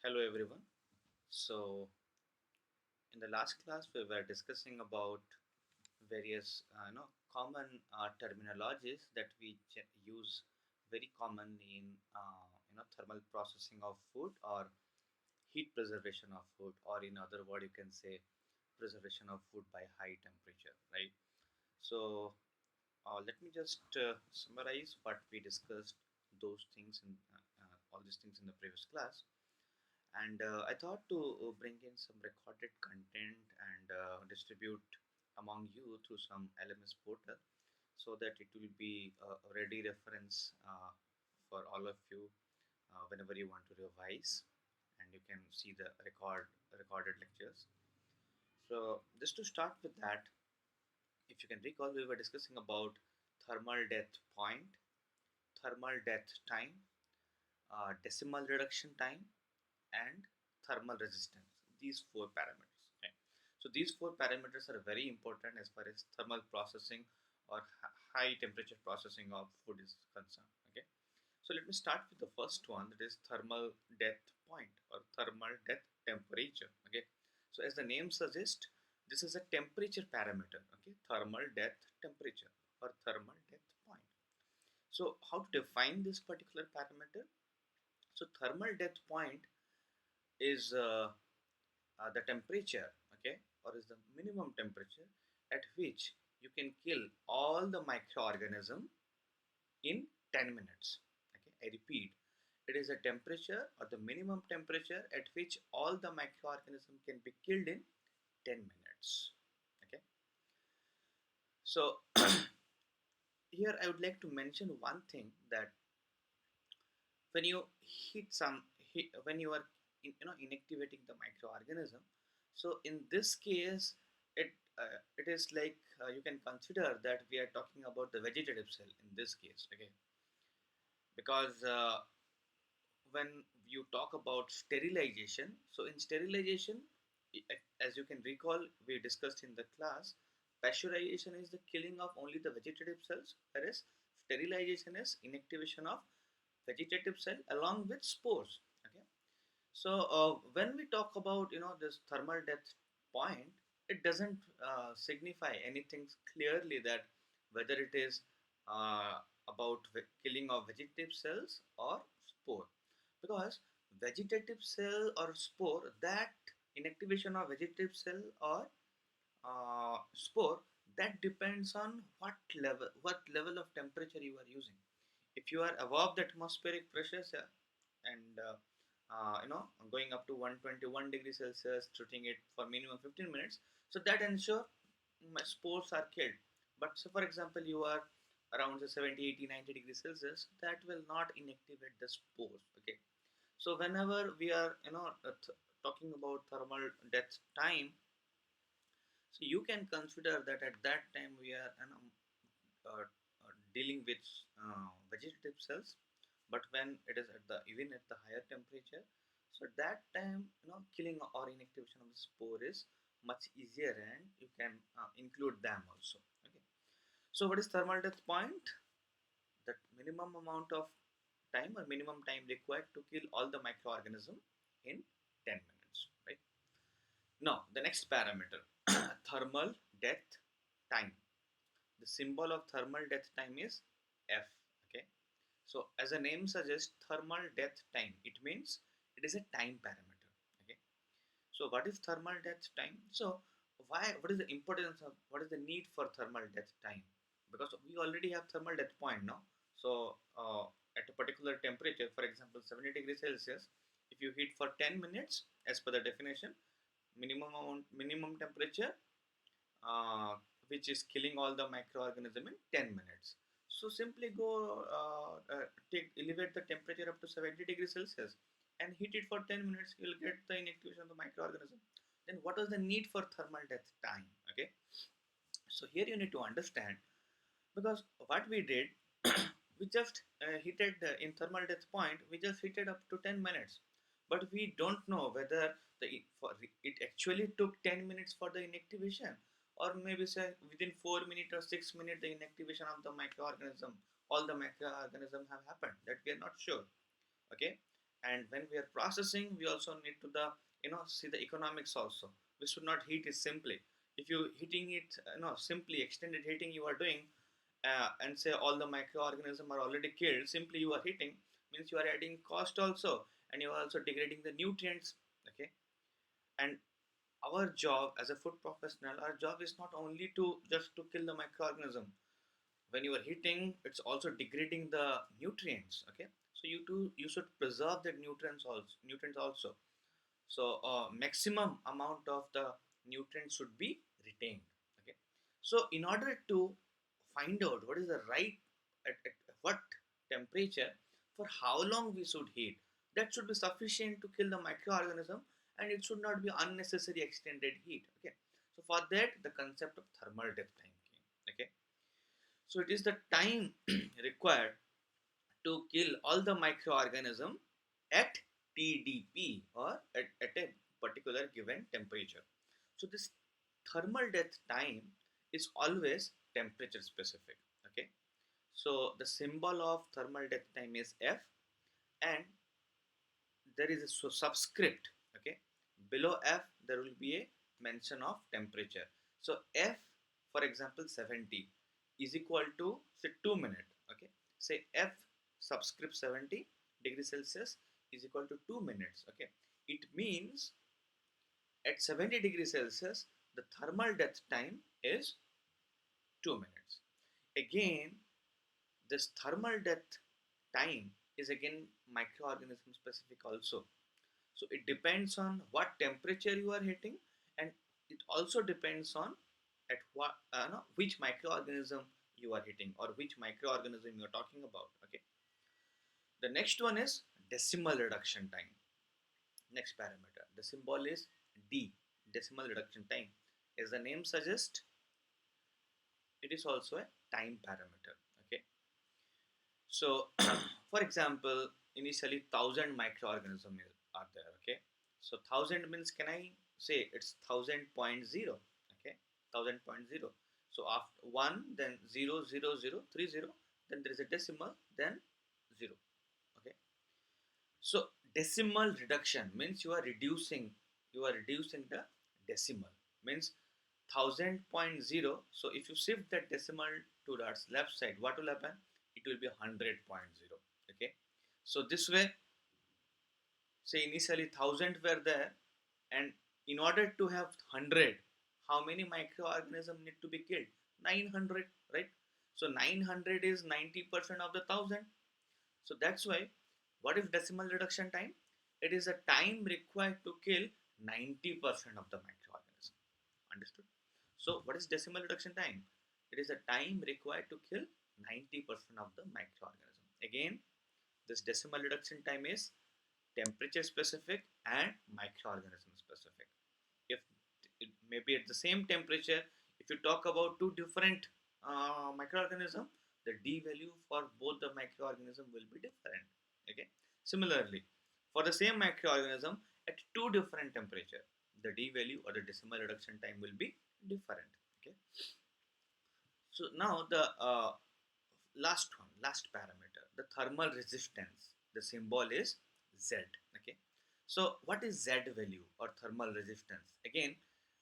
Hello everyone. So in the last class we were discussing about various common terminologies that we use very commonly in thermal processing of food or heat preservation of food, or in other word you can say preservation of food by high temperature, right? So let me just summarize what we discussed, those things in all these things in the previous class. And I thought to bring in some recorded content and distribute among you through some LMS portal so that it will be a ready reference for all of you whenever you want to revise, and you can see the recorded lectures. So just to start with that, if you can recall, we were discussing about thermal death point, thermal death time, decimal reduction time, and thermal resistance. These four parameters. Okay. So these four parameters are very important as far as thermal processing or high temperature processing of food is concerned. Okay. So let me start with the first one, that is thermal death point or thermal death temperature. Okay. So as the name suggests, this is a temperature parameter. Okay. Thermal death temperature or thermal death point. So how to define this particular parameter? So thermal death point is the temperature, okay, or is the minimum temperature at which you can kill all the microorganism in 10 minutes. Okay, I repeat, it is a temperature or the minimum temperature at which all the microorganism can be killed in 10 minutes. Okay, so here I would like to mention one thing, that when you when you are inactivating the microorganism, so in this case it is like you can consider that we are talking about the vegetative cell in this case. Okay, because when you talk about sterilization, so in sterilization, as you can recall, we discussed in the class, pasteurization is the killing of only the vegetative cells, whereas sterilization is inactivation of vegetative cell along with spores. Okay, so when we talk about this thermal death point, it doesn't signify anything clearly that whether it is uh, about killing of vegetative cells or spore, because vegetative cell or spore, that inactivation of vegetative cell or spore, that depends on what level of temperature you are using. If you are above the atmospheric pressures, and going up to 121 degrees Celsius, treating it for minimum 15 minutes, so that ensure spores are killed. But so for example, you are around the 70, 80, 90 degrees Celsius, that will not inactivate the spores. Okay, so whenever we are talking about thermal death time, so you can consider that at that time we are dealing with vegetative cells, but when it is at the even at the higher temperature, so at that time killing or inactivation of the spore is much easier, and you can include them also. Okay, so what is thermal death point? That minimum amount of time or minimum time required to kill all the microorganism in 10 minutes, right? Now the next parameter, thermal death time. The symbol of thermal death time is F. Okay, so as the name suggests, thermal death time, it means it is a time parameter. Okay, so what is thermal death time? So what is the importance of, what is the need for thermal death time? Because we already have thermal death point now. So at a particular temperature, for example 70 degrees Celsius, if you heat for 10 minutes, as per the definition, minimum temperature, uh, which is killing all the microorganism in 10 minutes. So simply go elevate the temperature up to 70 degrees Celsius and heat it for 10 minutes, you will get the inactivation of the microorganism. Then what is the need for thermal death time? Okay, so here you need to understand, because what we did, we just heated in thermal death point, we just heated up to 10 minutes, but we don't know whether it actually took 10 minutes for the inactivation, or maybe say within 4 minutes or 6 minutes the inactivation of the microorganism, all the microorganism have happened, that we are not sure. Okay, And when we are processing, we also need to the see the economics also. We should not heat it simply. If you heating it simply extended heating you are doing, and say all the microorganisms are already killed, simply you are heating, means you are adding cost also, and you are also degrading the nutrients. Okay. And our job as a food professional, our job is not only to just to kill the microorganism. When you are heating, it's also degrading the nutrients. Okay. So you should preserve the nutrients also. So maximum amount of the nutrients should be retained. Okay. So in order to find out what is the right at what temperature, for how long we should heat, that should be sufficient to kill the microorganism, and it should not be unnecessary extended heat. Okay. So for that the concept of thermal death time came. Okay. So it is the time required to kill all the microorganism at TDP, or at a particular given temperature. So this thermal death time is always temperature specific. Okay. So the symbol of thermal death time is F, and there is a subscript. Okay. Below F there will be a mention of temperature. So F, for example, 70 is equal to say 2 minutes. Okay. Say F subscript 70 degrees Celsius is equal to 2 minutes. Okay. It means at 70 degrees Celsius the thermal death time is 2 minutes. Again, this thermal death time is again microorganism specific also. So it depends on what temperature you are hitting, and it also depends on at what no, which microorganism you are hitting, or which microorganism you are talking about. Okay. The next one is decimal reduction time. Next parameter. The symbol is D, decimal reduction time. As the name suggests, it is also a time parameter. Okay. So, for example, initially 1,000 microorganisms are there. Okay. So 1,000 means, can I say it's 1,000.0? Okay. 1,000.0. So after 1, then 0, 0, 0, 30, then there is a decimal, then 0. Okay. So decimal reduction means you are reducing the decimal, means 1,000.0. So if you shift that decimal to the left side, what will happen? It will be 100.0. Okay. So this way, say initially 1,000 were there, and in order to have 100, how many microorganisms need to be killed? 900, right? So 900 is 90% of the 1,000. So that's why, what is decimal reduction time? It is a time required to kill 90% of the microorganism. Understood? So what is decimal reduction time? It is a time required to kill 90% of the microorganism. Again, this decimal reduction time is temperature specific and microorganism specific. If it may be at the same temperature, if you talk about two different microorganism, the D value for both the microorganism will be different. Okay. Similarly, for the same microorganism at two different temperature, the D value or the decimal reduction time will be different. Okay. So now the last parameter, the thermal resistance. The symbol is Z. Okay. So what is Z value or thermal resistance? Again,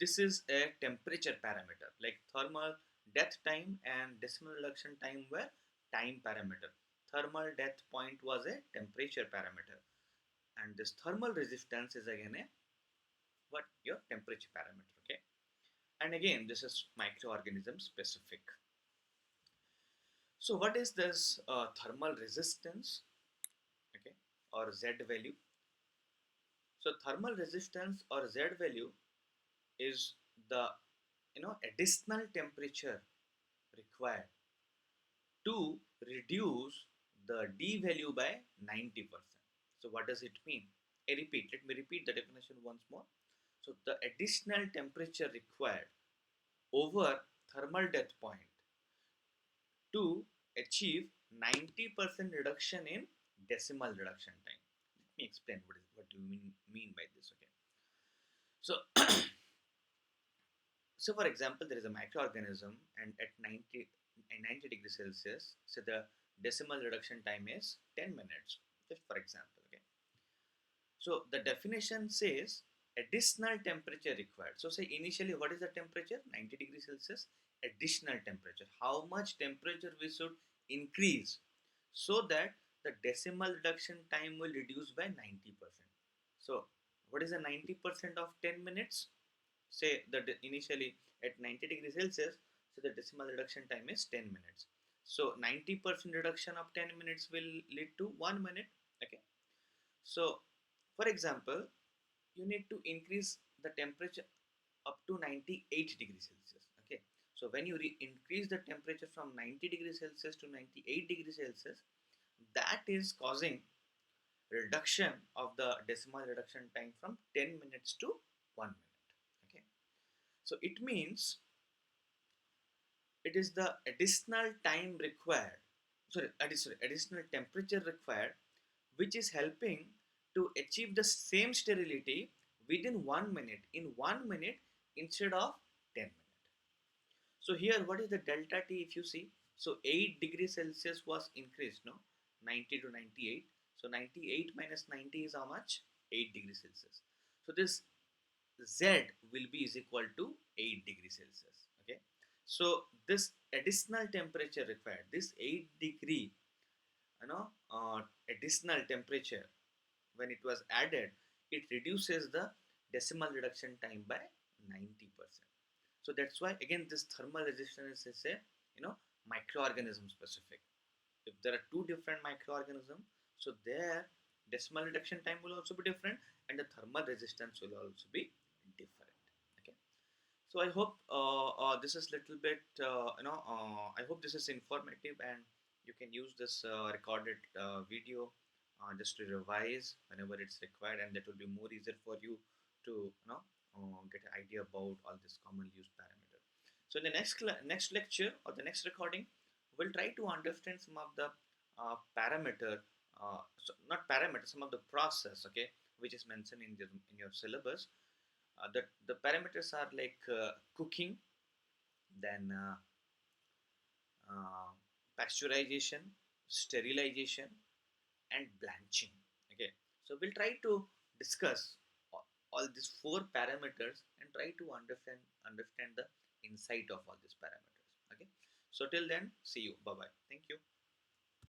this is a temperature parameter. Like thermal death time and decimal reduction time were time parameter. Thermal death point was a temperature parameter, and this thermal resistance is again a what, your temperature parameter. Okay. And again, this is microorganism specific. So what is this thermal resistance? Okay, or Z value? So thermal resistance or Z value is the additional temperature required to reduce the D value by 90%. So what does it mean? Let me repeat the definition once more. So the additional temperature required over thermal death point to achieve 90% reduction in decimal reduction time. Let me explain what do you mean by this. Okay. So so for example, there is a microorganism, and at 90 degrees Celsius, so the decimal reduction time is 10 minutes, just for example. Okay. So the definition says additional temperature required. So say initially what is the temperature? 90 degrees Celsius. Additional temperature. How much temperature we should increase so that the decimal reduction time will reduce by 90%. So what is the 90% of 10 minutes? Say that initially at 90 degrees Celsius, so the decimal reduction time is 10 minutes. So 90% reduction of 10 minutes will lead to 1 minute. Okay. So for example, you need to increase the temperature up to 98 degrees Celsius. Okay. So when you increase the temperature from 90 degrees Celsius to 98 degrees Celsius, that is causing reduction of the decimal reduction time from 10 minutes to 1 minute. Okay. So it means it is the additional time required, additional temperature required, which is helping to achieve the same sterility within 1 minute, in 1 minute instead of 10 minutes. So here what is the delta T if you see? So 8 degrees Celsius was increased, no? 90 to 98. So 98 minus 90 is how much? 8 degrees Celsius. So this Z will be is equal to 8 degrees Celsius. Okay. So this additional temperature required, this 8 degree, additional temperature, when it was added, it reduces the decimal reduction time by 90%. So that's why again this thermal resistance is a microorganism specific. If there are two different microorganisms, so their decimal reduction time will also be different and the thermal resistance will also be different. Okay. So I hope this is little bit I hope this is informative and you can use this recorded video just to revise whenever it's required, and that will be more easier for you to get an idea about all this commonly used parameter. So in the next lecture or the next recording, we'll try to understand some of the parameter, not parameter, some of the process, okay, which is mentioned in your syllabus. The parameters are like cooking, then uh, pasteurization, sterilization, and blanching. Okay, so we'll try to discuss all these four parameters and try to understand the insight of all these parameters. Okay, so till then, see you. Bye bye. Thank you.